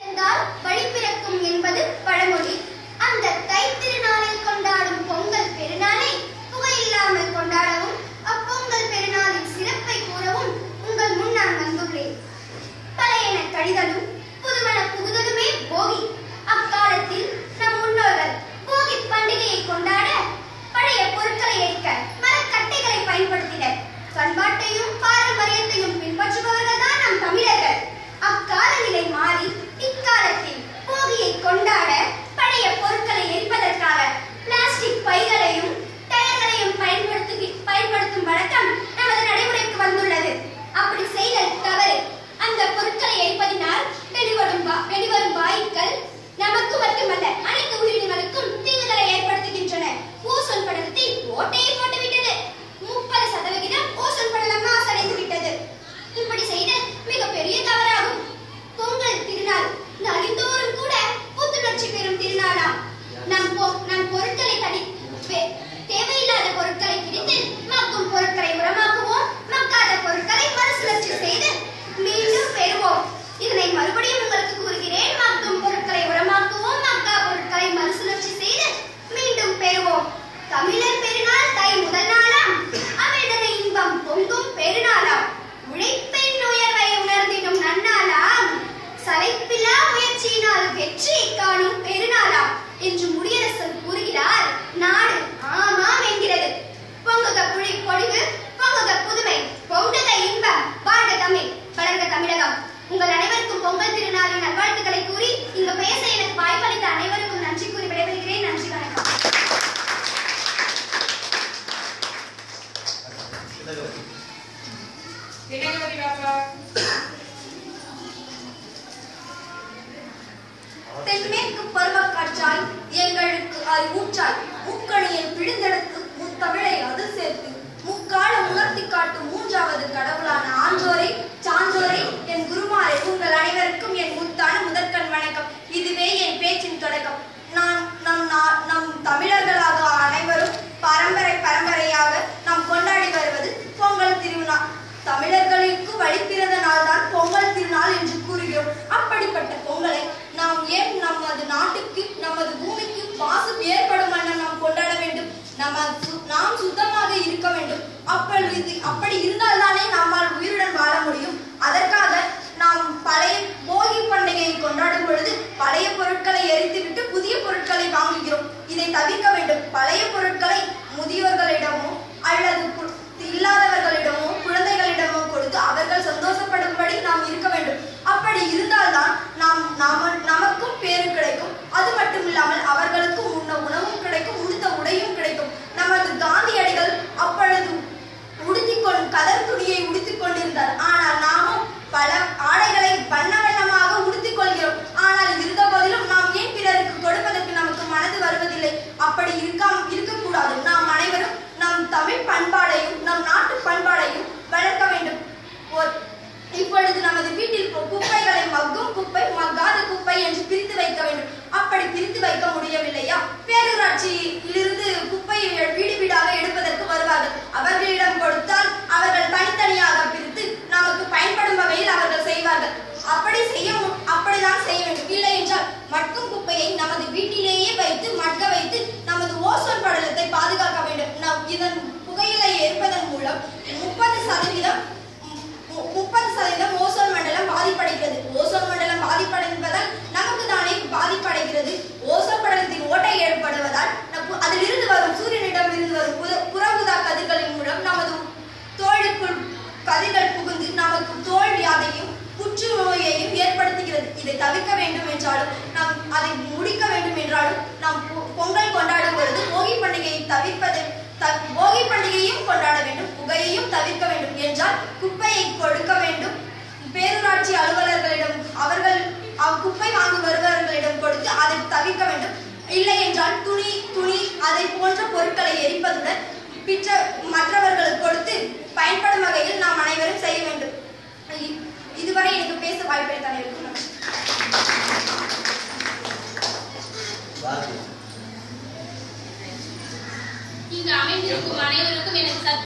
என்றால் வழி பிறக்கும் என்பது பழமொழி. அந்த தை திருநாளில் கொண்டாடும் பொங்கல் பெருநாளை புகையில்லாமல் கொண்டாடவும் அப்பொங்கல் பெருநாளின் சிறப்பை கூறவும் உங்கள் முன் நான் வந்துள்ளேன். பழையன கழிதலும் புதுவன புகுதலுமே போகி. அக்காலத்தில் நம் முன்னோர்கள் போகி பண்டிகையை கொண்டாட பழைய பொருட்களை எரிக்க மரக்கட்டைகளை பயன்படுத்தினர். பண்பாட்டையும் பாரம்பரியத்தையும் பின்பற்றுபவர்கள் தான் நம் தமிழர்கள். அக்கால நிலை மாறி இக்காலத்தில் போகியை கொண்டாட பழைய பொருட்களை எரிப்பதற்காக பிளாஸ்டிக் பைகளையும் டயர்களையும் பயன்படுத்தும் வழக்கம் நமது நடைமுறைக்கு வந்துள்ளது. அப்படி செய்தல் தவறு. அந்த பொருட்களை எரிப்பதினால் வெளிவரும் வாயுக்கள் நமக்கு மட்டுமல்ல அனைத்து உயிரினங்களுக்கும் தீங்குகளை ஏற்படுத்துகின்றன. ஓசோன் படலத்தில் ஓட்டையை போட்டுவிட்டது. 30% ஓசோன் படலம் மாசடைந்து விட்டது. இப்படி செய்த மிகப்பெரிய தவறாகும். பொங்கல் திருநாள் நாளிதோறும் கூட புத்துணர்ச்சி பெறும் திருநாளாம். நம் பொருட்களை தேவையில்லாத பொருட்களை பிரித்து மக்கும் பொருட்களை உரமாக்குவோம். மக்காத பொருட்களை மறுசுழற்சி செய்து மீண்டும் பெறுவோம். இதனை மறுபடியும் உங்களுக்கு கூறுகிறேன். மக்கும் பொருட்களை உரமாக்குவோம். மக்கா பொருட்களை மறுசுழற்சி செய்து மீண்டும் பெறுவோம். தமிழர் பெருநாள் தை முதல் நாளாம். அமிழ்தன இன்பம் பொங்கும் பெருநாளாம். உழைப்பின் உயர்வை உணர்ந்திடும் நன்னாளாம். சளைப்பில்லா முயற்சியினால் வெற்றியை காணும் பெருநாளாம் என்று முடியரசர் கூறுகிறார். நாடு ஆமாம் என்கிறது. பொங்குக பொழிவு, பொங்குக புதுமை, பொங்குக இன்பம், வாழ்க தமிழ், வளர்க தமிழகம். உங்கள் அனைவருக்கும் பொங்கல் திருநாளின் நல்வாழ்த்துக்களை கூறி இங்கு பேச எனக்கு வாய்ப்பளித்த அனைவருக்கும் நன்றி கூறி விடைபெறுகிறேன். நன்றி, வணக்கம். தென்மேற்கு பருவக்காற்றாய் எங்களுக்கு அறிவூற்றாய் முக்கணியை பிழிந்தெடுத்து முத்தமிழை அது சேர்த்து முக்காலம் உணர்த்தி காட்டும் மூன்றாவது கடவுளான ஆன்றோரை சான்றோரை என் குருமாரை உங்கள் அனைவருக்கும் என் முத்தான முதற்கண் வணக்கம். இதுவே என் பேச்சின் தொடக்கம். நம் தமிழர்களாக அனைவரும் பரம்பரையாக நாம் கொண்டாடி வருவது பொங்கல் திருநாள். தமிழர்களுக்கு வழிபிறந்த நாள் தான் பொங்கல் திருநாள் என்று கூறுகிறோம். அப்படிப்பட்ட பொங்கலை நாம் ஏன் நமது நாட்டுக்கு நமது பூமிக்கு மாசு ஏற்படும் வண்ணம் நாம் கொண்டாட வேண்டும்? நாம் சுத்தமாக இருக்க வேண்டும். அப்படி இருந்தால்தானே நம்மால் உயிருடன் வாழ முடியும். அதற்காக நாம் பழைய போகி பண்டிகையை கொண்டாடும் பொழுது பழைய பொருட்களை எரித்துவிட்டு புதிய பொருட்களை வாங்குகிறோம். இதை தவிர்க்க வேண்டும். பழைய பொருட்களை முதியோர்களிடமோ அல்லது இல்லாதவர்களிடமோ குழந்தைகளிடமோ கொடுத்து அவர்கள் சந்தோஷப்படும்படி நாம் இருக்க வேண்டும். அப்படி இருந்தால்தான் நமக்கும் பேரு கிடைக்கும். அது மட்டும் இல்லாமல் அவர்களுக்கும் உண்ண உணவும் கிடைக்கும், உடுத்த உடையும் கிடைக்கும். நமது காந்தியடிகள் அப்பொழுது கதர் துணியை உடுத்திக் கொண்டிருந்தார். ஆனால் நாமும் பல ஆடைகளை வண்ண வண்ணமாக உடுத்திக் கொள்கிறோம். ஆனால் இருந்த போதிலும் நாம் ஏன் பிறருக்கு கொடுப்பதற்கு நமக்கு மனது வருவதில்லை? அப்படி இருக்கக்கூடாது. நாம் அனைவரும் நம் தமிழ் பண்பாடையும் நம் நாட்டு பண்பாடையும் வளர்க்க வேண்டும். இப்பொழுது நமது வீட்டில் குப்பைகளை மக்கும் குப்பை மக்காத குப்பை என்று பிரித்து வைக்க வேண்டும். அப்படி பிரித்து வைக்க முடியவில்லையா? பேரூராட்சியிலிருந்து குப்பையை வீடு வீடாக எடுப்பதற்கு வருவார்கள். அவர்களிடம் கொடுத்தால் அவர்கள் தனித்தனியாக பிரித்து நமக்கு பயன்படும் வகையில் அவர்கள் செய்வார்கள். அப்படிதான் செய்ய வேண்டும். இல்லை என்றால் மட்கும் குப்பையை நமது வீட்டிலேயே வைத்து மட்க வைத்து நமது ஓசோன் படலத்தை பாதுகாக்க வேண்டும். இதன் புகையிலை ஏற்பதன் மூலம் 30% ஓசோன் மண்டலம் பாதிப்படைகிறது. ஓசோன் மண்டலம் பாதிப்படைவதால் நமக்கு தானே பாதிப்படைகிறது. ஓசோன் படலத்தின் ஓட்டை ஏற்படுவதால் அதிலிருந்து வரும் சூரியனிடம் இருந்து வரும் புறஊதா கதிர்களின் மூலம் நமது தோலுக்குள் கதிர்கள் புகுந்து நமக்கு தோல் வியாதியையும் புற்றுநோயையும் ஏற்படுத்துகிறது. இதை தவிர்க்க வேண்டும் என்றாலும் அதை முடிக்க வேண்டும் என்றாலும் நாம் பொங்கல் கொண்டாடும் பொழுது போகி பண்டிகையும் கொண்டாட வேண்டும். புகையையும் தவிர்க்க வேண்டும் என்றால் குப்பையை கொடுக்க வேண்டும். பேரூராட்சி அலுவலர்களிடம் அவர்கள் குப்பை வாங்கி வருபவர்களிடம் கொடுத்து அதை தவிர்க்க வேண்டும். இல்லை என்றால் துணி அதை போன்ற பொருட்களை எரிப்பதுடன் மற்றவர்களுக்கு கொடுத்து பயன்படும் வகையில் நாம் அனைவரும் செய்ய வேண்டும். இதுவரை எனக்கு பேச வாய்ப்பளித்த அனைவருக்கும் நன்றி. இங்கு அமைந்திருக்கும் அனைவருக்கும்